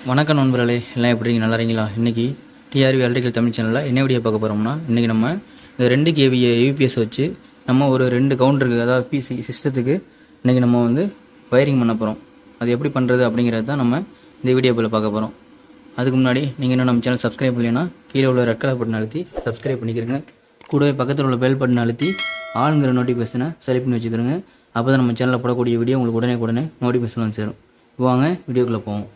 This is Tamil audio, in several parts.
வணக்கம் நண்பர்களே, எல்லாம் எப்படி நல்லா இருக்கீங்களா? இன்றைக்கி டிஆர்வி எலக்ட்ரிக்கல் தமிழ் சேனலில் என்ன வீடியோ பார்க்க போகிறோம்னா, இன்றைக்கி நம்ம இந்த 2 kVA யூபிஎஸ் வச்சு நம்ம ஒரு 2 கவுண்டருக்கு, அதாவது பிசி சிஸ்டத்துக்கு இன்றைக்கி நம்ம வந்து வயரிங் பண்ண போகிறோம். அது எப்படி பண்ணுறது அப்படிங்கிறது தான் நம்ம இந்த வீடியோவில் பார்க்க போகிறோம். அதுக்கு முன்னாடி நீங்கள் இன்னும் நம்ம சேனல் சப்ஸ்கிரைப் பண்ணலைன்னா கீழே உள்ள ரெட் கலர் பட்டன் அழுத்தி சப்ஸ்கிரைப் பண்ணிக்கிறங்க. கூடவே பக்கத்தில் உள்ள பெல் பட்டன் அழுத்தி ஆளுங்கிற நோட்டிஃபிகேஷனை செலக்ட் பண்ணி வச்சுக்கிறோங்க. அப்போ தான் நம்ம சேனலில் போடக்கூடிய வீடியோ உங்களுக்கு உடனே நோட்டிஃபிகேஷன் வந்து சேரும். வாங்க வீடியோக்குள்ளே போவோம்.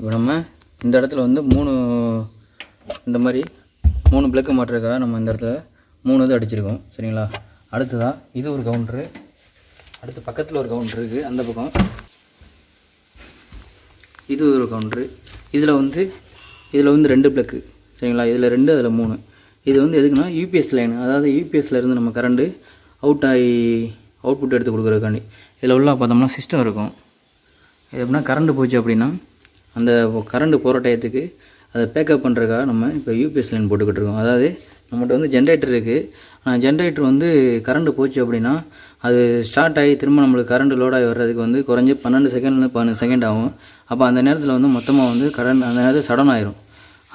இப்போ நம்ம இந்த இடத்துல வந்து இந்த மாதிரி 3 பிளக்கு மாட்டுறதுக்காக நம்ம இந்த இடத்துல 3 இது அடிச்சிருக்கோம். சரிங்களா? அடுத்ததாக இது ஒரு கவுண்ட்ரு, அடுத்து பக்கத்தில் ஒரு கவுண்ட்ரு இருக்குது, அந்த பக்கம் இது ஒரு கவுண்ட்ரு. இதில் வந்து 2 பிளக்கு. சரிங்களா? இதில் 2, அதில் 3. இது வந்து எதுக்குன்னா யூபிஎஸ் லைன், அதாவது யூபிஎஸ்லேருந்து நம்ம கரண்ட்டு அவுட்புட் எடுத்து கொடுக்குறதுக்காண்டி. இதில் உள்ள பார்த்தோம்னா சிஸ்டம் இருக்கும். இது எப்படின்னா கரண்ட்டு போச்சு அப்படின்னா அந்த கரண்ட்டு போகிற டயத்துக்கு அதை பேக்கப் பண்ணுறதுக்காக நம்ம இப்போ யூபிஎஸ் லைன் போட்டுக்கிட்டு இருக்கோம். அதாவது நம்மகிட்ட வந்து ஜென்ரேட்டர் இருக்குது. ஆனால் ஜென்ரேட்டர் வந்து கரண்ட்டு போச்சு அப்படின்னா அது ஸ்டார்ட் ஆகி திரும்ப நம்மளுக்கு கரண்ட் லோடாகி வர்றதுக்கு வந்து குறைஞ்சி 12 செகண்ட்லேருந்து 15 செகண்ட் ஆகும். அப்போ அந்த நேரத்தில் வந்து மொத்தமாக வந்து கரண்ட் அந்த நேரத்தில் சடன் ஆயிரும்.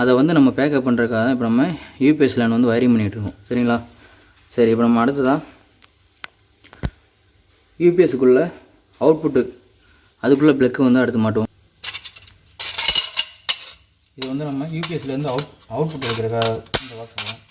அதை வந்து நம்ம பேக்கப் பண்ணுறதுக்காக தான் இப்போ நம்ம யூபிஎஸ் லைன் வந்து வயரிங் பண்ணிகிட்ருக்கோம். சரிங்களா? சரி, இப்போ நம்ம அடுத்ததாக யூபிஎஸ்க்குள்ளே அவுட்புட்டு அதுக்குள்ளே ப்ளக்கு வந்து அடுத்து மாட்டுவோம். இது வந்து நம்ம யூபிஎஸ்லேருந்து அவுட்புட் எடுக்கிறதுக்காக இந்த பாக்ஸ் வரும்.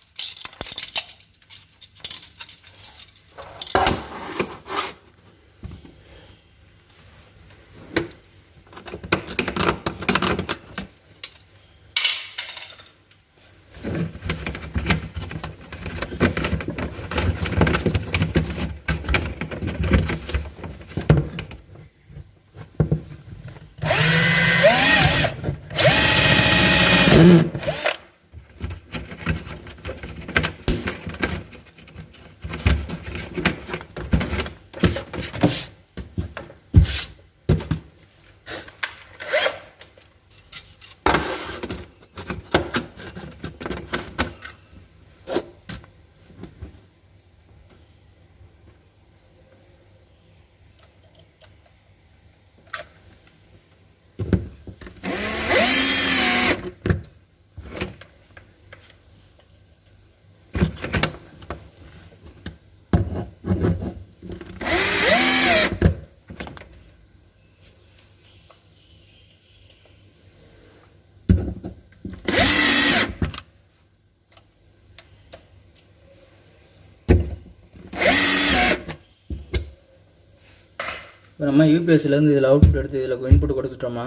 இப்போ நம்ம யூபிஎஸ்லேருந்து இதில் அவுட்புட் எடுத்து இதில் இன்புட் கொடுத்துட்டோம்னா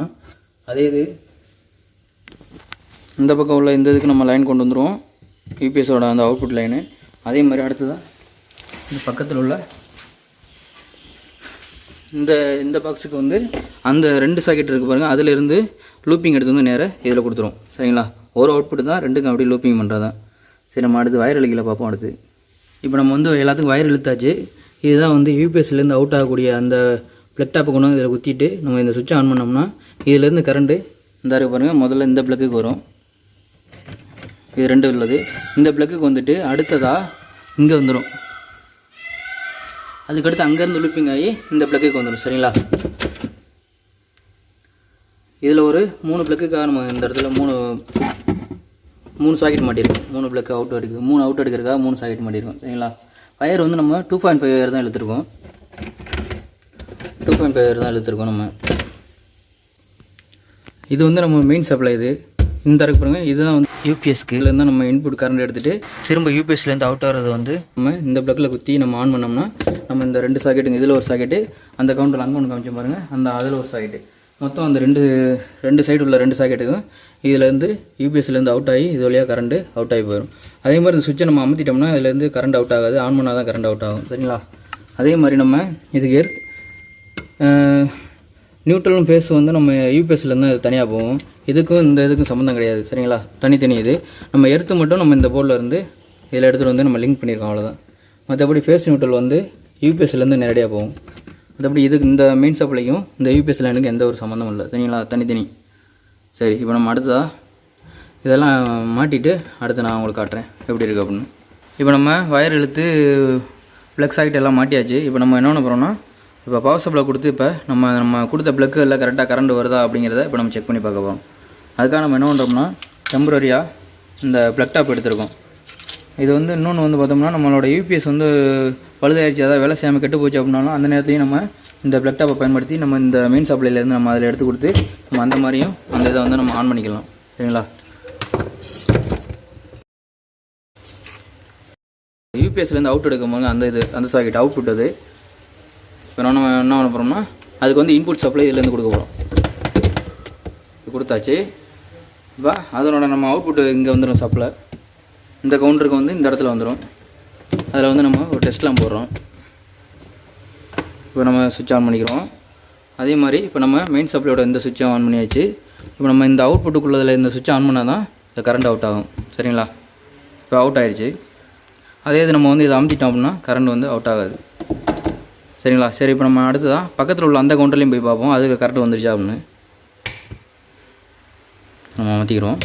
அதே இது இந்த பக்கம் உள்ள இந்த இதுக்கு நம்ம லைன் கொண்டு வந்துடுவோம், யூபிஎஸோட அந்த அவுட்புட் லைனு. அதே மாதிரி அடுத்ததான் இந்த பக்கத்தில் உள்ள இந்த பாக்ஸுக்கு வந்து அந்த 2 சாக்கெட் இருக்குது பாருங்கள், அதிலிருந்து லூப்பிங் எடுத்து வந்து நேராக இதில் கொடுத்துரும். சரிங்களா? ஒரு அவுட்புட் தான், ரெண்டுக்கும் அப்படியே லூப்பிங் பண்ணுறது தான். சரி, நம்ம அடுத்து வயர் இழுக்கல பார்ப்போம். அடுத்து இப்போ நம்ம வந்து எல்லாத்துக்கும் வயர் இழுத்தாச்சு. இதுதான் வந்து யூபிஎஸ்லேருந்து அவுட் ஆகக்கூடிய அந்த ப்ளக் டாப்பை கொண்டு வந்து இதில் குத்திட்டு நம்ம இந்த சுவிட்சை ஆன் பண்ணோம்னா இதிலேருந்து கரண்ட்டு இந்த இருக்கு பாருங்கள், முதல்ல இந்த ப்ளக்குக்கு வரும். இது 2 உள்ளது. இந்த ப்ளக்குக்கு வந்துட்டு அடுத்ததாக இங்கே வந்துடும். அதுக்கடுத்து அங்கேருந்து லூப்பிங் ஆகி இந்த ப்ளக்குக்கு வந்துடும். சரிங்களா? இதில் ஒரு 3 ப்ளக்குக்காக நம்ம இந்த இடத்துல 3 சாக்கெட் மாட்டியிருக்கோம். 3 ப்ளக்கு அவுட் எடுக்கு 3 அவுட் எடுக்கிறதுக்காக 3 சாக்கெட் மாட்டியிருக்கோம். சரிங்களா? வயர் வந்து நம்ம 2.5 வயர் தான் இழுத்துருக்கோம். 2.5 வயர் தான் இழுத்துருக்கோம் நம்ம. இது வந்து நம்ம மெயின் சப்ளை. இது இந்த இருக்கு பாருங்க, இதுதான் வந்து யூபிஎஸ்க்கு. இதுலேருந்து நம்ம இன்புட் கரண்ட் எடுத்துகிட்டு திரும்ப யூபிஎஸ்லேருந்து அவுட் ஆகிறது வந்து நம்ம இந்த ப்ளக்கில் குத்தி நம்ம ஆன் பண்ணோம்னா நம்ம இந்த 2 சாக்கெட்டுங்க, இதில் ஒரு சாக்கெட்டு, அந்த கவுண்டரில் அங்கே ஒன்று காமிச்சு பாருங்கள், அந்த அதில் ஒரு சாக்கெட்டு, மொத்தம் அந்த ரெண்டு சைடு உள்ள 2 சாக்கெட்டுக்கும் இதுலேருந்து யூபிஎஸ்லேருந்து அவுட் ஆகி இது வழியாக கரண்ட்டு அவுட் ஆகி போயிடும். அதே மாதிரி இந்த சுவிட்சை நம்ம அமுத்திட்டோம்னா இதுலேருந்து கரண்ட் அவுட் ஆகாது, ஆன் பண்ணால் தான் கரண்ட் அவுட் ஆகும். சரிங்களா? அதே மாதிரி நம்ம இதுக்கு நியூட்ரலும் ஃபேஸ் வந்து நம்ம யூபிஎஸ்லேருந்து அது தனியாக போகும். இதுக்கும் இந்த இதுக்கும் சம்மந்தம் கிடையாது. சரிங்களா? தனித்தனி இது. நம்ம எர்த்து மட்டும் நம்ம இந்த போர்டில் இருந்து இதில் எடுத்துகிட்டு வந்து நம்ம லிங்க் பண்ணியிருக்கோம், அவ்வளோதான். மற்றபடி ஃபேஸ் நியூட்ரல் வந்து யூபிஎஸ்லேருந்து நேரடியாக போகும். மற்றபடி இதுக்கு இந்த மெயின் சப்ளைக்கும் இந்த யூபிஎஸ் லைனுக்கு எந்த ஒரு சம்மந்தமும் இல்லை. சரிங்களா? தனித்தனி. சரி, இப்போ நம்ம அடுத்ததாக இதெல்லாம் மாட்டிட்டு அடுத்து நான் உங்களுக்கு காட்டுறேன் எப்படி இருக்குது அப்படின்னு. இப்போ நம்ம வயர் இழுத்து ப்ளக் சாக்கெட் எல்லாம் மாட்டியாச்சு. இப்போ நம்ம என்ன பண்ண போகிறோம்னா, இப்போ பவர் சப்ளை கொடுத்து இப்போ நம்ம கொடுத்த ப்ளக்கு எல்லாம் கரெக்டாக கரண்ட் வருதா அப்படிங்கிறத இப்போ நம்ம செக் பண்ணி பார்க்க போகிறோம். அதுக்காக நம்ம என்ன பண்ணுறோம்னா, டெம்பரரியாக இந்த ப்ளக் டாப் எடுத்துருக்கோம். இது வந்து இன்னொன்று வந்து பார்த்தோம்னா, நம்மளோட யூபிஎஸ் வந்து பழுதாயிருச்சு, அதாவது வேலை செய்யாமல் கெட்டு போச்சு அப்படின்னாலும் அந்த நேரத்துலையும் நம்ம இந்த ப்ளக் டாப்பை பயன்படுத்தி நம்ம இந்த மெயின் சப்ளைலேருந்து நம்ம அதில் எடுத்து கொடுத்து நம்ம அந்த மாதிரியும் அந்த இதை வந்து நம்ம ஆன் பண்ணிக்கலாம். சரிங்களா? யூபிஎஸ்லேருந்து அவுட் எடுக்கும் போது அந்த சாக்கெட் அவுட்புட் அது. இப்போ நம்ம என்ன பண்ண போகிறோம்னா, அதுக்கு வந்து இன்புட் சப்ளை இதுலேருந்து கொடுக்க போகிறோம். கொடுத்தாச்சு. இப்போ அதனோட நம்ம அவுட்புட்டு இங்கே வந்துடும். சப்ளை இந்த கவுண்டருக்கு வந்து இந்த இடத்துல வந்துடும். அதில் வந்து நம்ம ஒரு டெஸ்ட்லாம் போடுறோம். இப்போ நம்ம சுவிட்ச் ஆன் பண்ணிக்கிறோம். அதே மாதிரி இப்போ நம்ம மெயின் சப்ளையோட இந்த சுவிட்சை ஆன் பண்ணியாச்சு. இப்போ நம்ம இந்த அவுட்புட்டுக்குள்ளதில் இந்த சுவிட்சை ஆன் பண்ணால் தான் இந்த கரண்ட் அவுட் ஆகும். சரிங்களா? இப்போ அவுட் ஆகிடுச்சு. அதே இது நம்ம வந்து இதை அமுத்திட்டோம் அப்படின்னா கரண்ட் வந்து அவுட் ஆகாது. சரிங்களா? சரி, இப்போ நம்ம அடுத்ததான் பக்கத்தில் உள்ள அந்த கவுண்டர்லேயும் போய் பார்ப்போம் அதுக்கு கரெக்ட் வந்துருச்சா அப்படின்னு. நம்ம மாற்றிக்கிறோம்.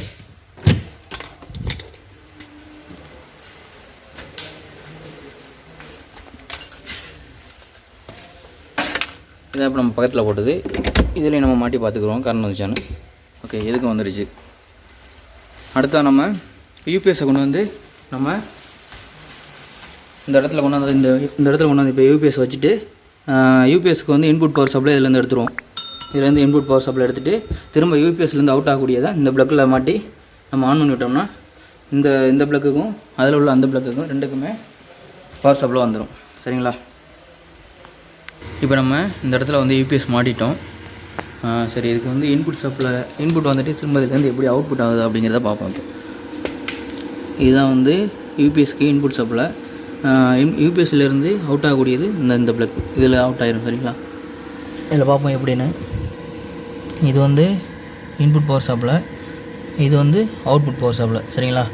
இதை இப்போ நம்ம பக்கத்தில் போட்டது இதுலேயும் நம்ம மாட்டி பார்த்துக்குறோம் கரண்ட் வந்துச்சான்னு. ஓகே, எதுக்கு வந்துடுச்சு. அடுத்தா நம்ம யூபிஎஸ்ஸை கொண்டு வந்து நம்ம இந்த இடத்துல கொண்டு வந்து இந்த இடத்துல கொண்டு வந்து இப்போ யூபிஎஸ் வச்சுட்டு யூபிஎஸ்க்கு வந்து இன்புட் பவர் சப்ளை இதுலேருந்து எடுத்துருவோம். இதுலேருந்து இன்புட் பவர் சப்ளை எடுத்துகிட்டு திரும்ப யூபிஎஸ்லேருந்து அவுட் ஆகக்கூடியதை இந்த ப்ளக்கில் மாட்டி நம்ம ஆன் பண்ணி விட்டோம்னா இந்த ப்ளக்குக்கும் அதில் உள்ள அந்த ப்ளக்குக்கும் ரெண்டுக்குமே பவர் சப்ளை வந்துடும். சரிங்களா? இப்போ நம்ம இந்த இடத்துல வந்து யூபிஎஸ் மாட்டிட்டோம். சரி, இதுக்கு வந்து இன்புட் வந்துட்டு திரும்ப இதுலேருந்து எப்படி அவுட்புட் ஆகுது அப்படிங்கிறத பார்ப்போம். இதுதான் வந்து யூபிஎஸ்க்கு இன்புட் சப்ளை. யூபிஎஸ்லேருந்து அவுட் ஆகக்கூடியது இந்த ப்ளக் இதில் அவுட் ஆகிரும். சரிங்களா? இதில் பார்ப்போம் எப்படின்னு. இது வந்து இன்புட் பவர் சப்ளை, இது வந்து அவுட்புட் பவர் சப்ளை. சரிங்களா?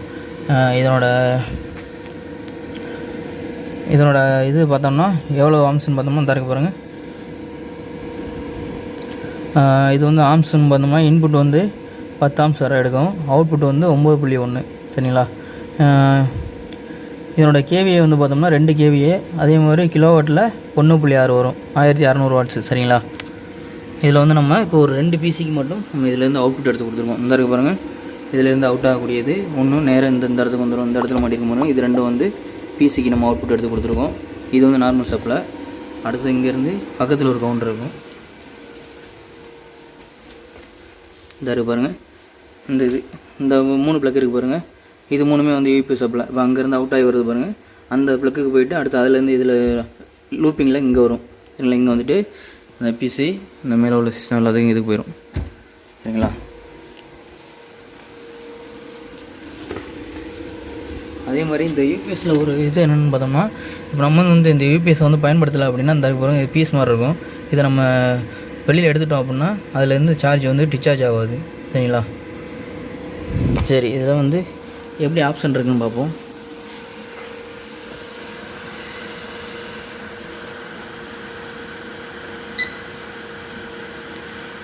இதனோட இது பார்த்தோம்னா எவ்வளோ ஆம்ஸ்ன்னு பார்த்தோம்னா தரக்கு பாருங்கள். இது வந்து ஆம்ஸ்ன்னு பார்த்தோம்னா இன்புட் வந்து 10 ஆம்ஸ் வரை எடுக்கும், அவுட்புட் வந்து 9.1. சரிங்களா? இதனோட கேவிஏ வந்து பார்த்தோம்னா 2 கேவிஏ, அதே மாதிரி கிலோவாட்டில் 1.6 வரும், 1600 வாட்ஸ். சரிங்களா? இதில் வந்து நம்ம இப்போ ஒரு 2 பிசிக்கு மட்டும் நம்ம இதிலேருந்து அவுட்புட் எடுத்து கொடுத்துருக்கோம். இந்த இருக்கு பாருங்கள், இதிலேருந்து அவுட் ஆகக்கூடியது ஒன்றும் நேராக இந்த இடத்துக்கு வந்துடும், இந்த இடத்துல மாட்டிருக்க போகிறோம். இது ரெண்டும் வந்து பிசிக்கு நம்ம அவுட்புட் எடுத்து கொடுத்துருக்கோம். இது வந்து நார்மல் சப்ளை. அடுத்து இங்கேருந்து பக்கத்தில் ஒரு கவுண்டர் இருக்கும். இந்த இருக்கு பாருங்கள், இந்த 3 ப்ளக் இருக்குது பாருங்கள். இது 3மே வந்து யூபிஎஸ் சப்ளை. இப்போ அங்கேருந்து அவுட் ஆகி வருது பாருங்கள். அந்த ப்ளக்குக்கு போய்ட்டு அடுத்து அதுலேருந்து இதில் லூப்பிங்கில் இங்கே வரும். இல்லை இங்கே வந்துட்டு இந்த பிசி இந்த மேலே உள்ள சிஸ்டம் எல்லாத்துக்கும் இதுக்கு போயிடும். சரிங்களா? அதே மாதிரி இந்த யூபிஎஸ்சில் ஒரு இது என்னென்னு பார்த்தோம்னா, இப்போ நம்ம வந்து இந்த யூபிஎஸ் வந்து பயன்படுத்தலை அப்படின்னா இந்த பாருங்கள் இது பீஸ் மாதிரி இருக்கும். இதை நம்ம வெளியில் எடுத்துட்டோம் அப்படின்னா அதுலேருந்து சார்ஜ் வந்து டிஸ்சார்ஜ் ஆகாது. சரிங்களா? சரி, இதில் வந்து எப்படி ஆப்ஷன் இருக்குதுன்னு பார்ப்போம்.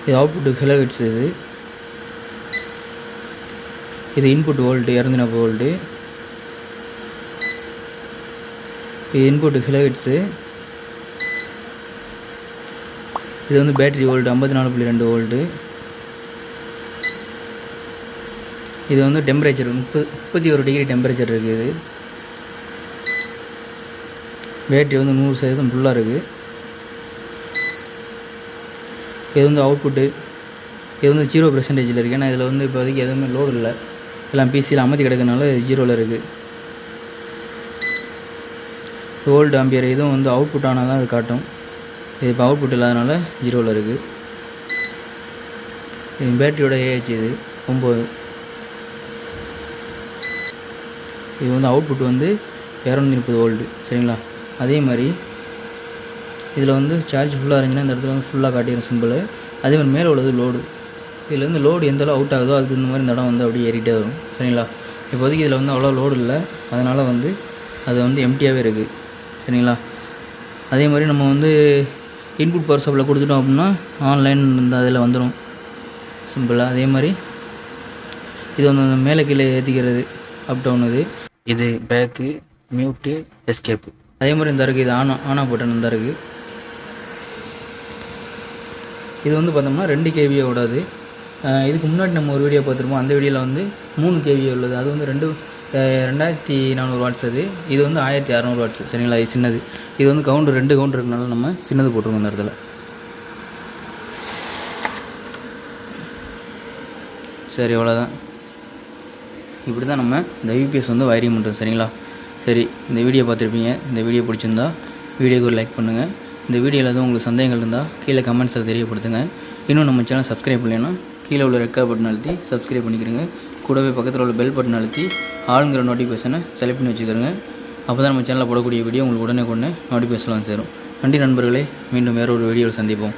இது அவுட்புட்டு கிலோஹெர்ட்ஸ். இது இன்புட் வோல்ட்டு 240 வோல்ட்டு. இது இன்புட் கிலோஹெர்ட்ஸு. இது வந்து பேட்டரி வோல்ட்டு 54.2 வோல்ட்டு. இது வந்து டெம்பரேச்சர் 31 டிகிரி டெம்பரேச்சர் இருக்குது. பேட்டரி வந்து 100% ஃபுல்லாக இருக்குது. இது வந்து அவுட்புட்டு. இது வந்து 0% இருக்குது. ஏன்னா இதில் வந்து இப்போதைக்கு எதுவுமே லோடு இல்லை, எல்லாம் பிசியில் அமர்த்தி கிடக்கிறதுனால 0ல் இருக்குது. வோல்ட் ஆம்பியர் இதுவும் வந்து அவுட்புட் ஆனால் தான் அது காட்டும். இது இப்போ அவுட்புட் இல்லாதனால 0ல் இருக்குது. இது பேட்டரியோட ஏஹெச் இது 9. இது வந்து அவுட்புட் வந்து 230 வோல்ட்டு. சரிங்களா? அதே மாதிரி இதில் வந்து சார்ஜ் ஃபுல்லாக இருந்துச்சுன்னா இந்த இடத்துல வந்து ஃபுல்லாக காட்டிடும் சிம்பிள். அதே மாதிரி மேலே உள்ளது லோடு. இதுலேருந்து லோடு எந்த அளவு அவுட் ஆகுதோ அதுக்கு இந்த மாதிரி இந்த இடம் வந்து அப்படியே ஏறிட்டே வரும். சரிங்களா? இப்போதைக்கு இதில் வந்து அவ்வளோ லோடு இல்லை, அதனால் வந்து அது வந்து எம்டியாகவே இருக்குது. சரிங்களா? அதே மாதிரி நம்ம வந்து இன்புட் பவர் சப்ளை கொடுத்துட்டோம் அப்படின்னா ஆன்லைன் இந்த அதில் வந்துடும் சிம்பிளாக. அதே மாதிரி இது வந்து மேலே கீழே ஏற்றிக்கிறது அப் டவுன். இது பேக்கு, மியூட்டு, எஸ்கேப்பு. அதே மாதிரி இந்த இருக்குது, இது ஆன் பட்டன் இந்த இருக்குது. இது வந்து பார்த்தோம்னா 2 கேவிஏ விடாது. இதுக்கு முன்னாடி நம்ம ஒரு வீடியோ பார்த்துருப்போம். அந்த வீடியோவில் வந்து 3 கேவிஏ உள்ளது. அது வந்து 2400 வாட்ஸ். இது வந்து 1600 வாட்ஸ். சரிங்களா? இது சின்னது. இது வந்து 2 கவுண்டர் இருக்கனால நம்ம சின்னது போட்டிருக்கோம் இந்த இடத்துல. சரி, அவ்வளோதான். இப்படி தான் நம்ம இந்த யூபிஎஸ் வந்து வயரிங் பண்ணுறோம். சரிங்களா? சரி, இந்த வீடியோ பார்த்துருப்பீங்க. இந்த வீடியோ பிடிச்சிருந்தா வீடியோக்கு ஒரு லைக் பண்ணுங்கள். இந்த வீடியோவில் எதுவும் உங்களுக்கு சந்தேகங்கள் இருந்தால் கீழே கமெண்ட்ஸில் தெரியப்படுத்துங்க. இன்னும் நம்ம சேனல் சப்ஸ்கிரைப் பண்ணலைன்னா கீழே உள்ள ரெட் கலர் பட்டன் அழுத்தி சப்ஸ்கிரைப் பண்ணிக்கிறங்க. கூடவே பக்கத்தில் உள்ள பெல் பட்டன் அழுத்தி ஆளுங்கிற நோட்டிஃபிகேஷனை செலக்ட் பண்ணி வச்சுக்கிறோங்க. அப்போ தான் நம்ம சேனலில் போடக்கூடிய வீடியோ உங்களுக்கு உடனே நோட்டிஃபிகேஷன் வந்து சேரும். நன்றி நண்பர்களே, மீண்டும் வேறு ஒரு வீடியோவில் சந்திப்போம்.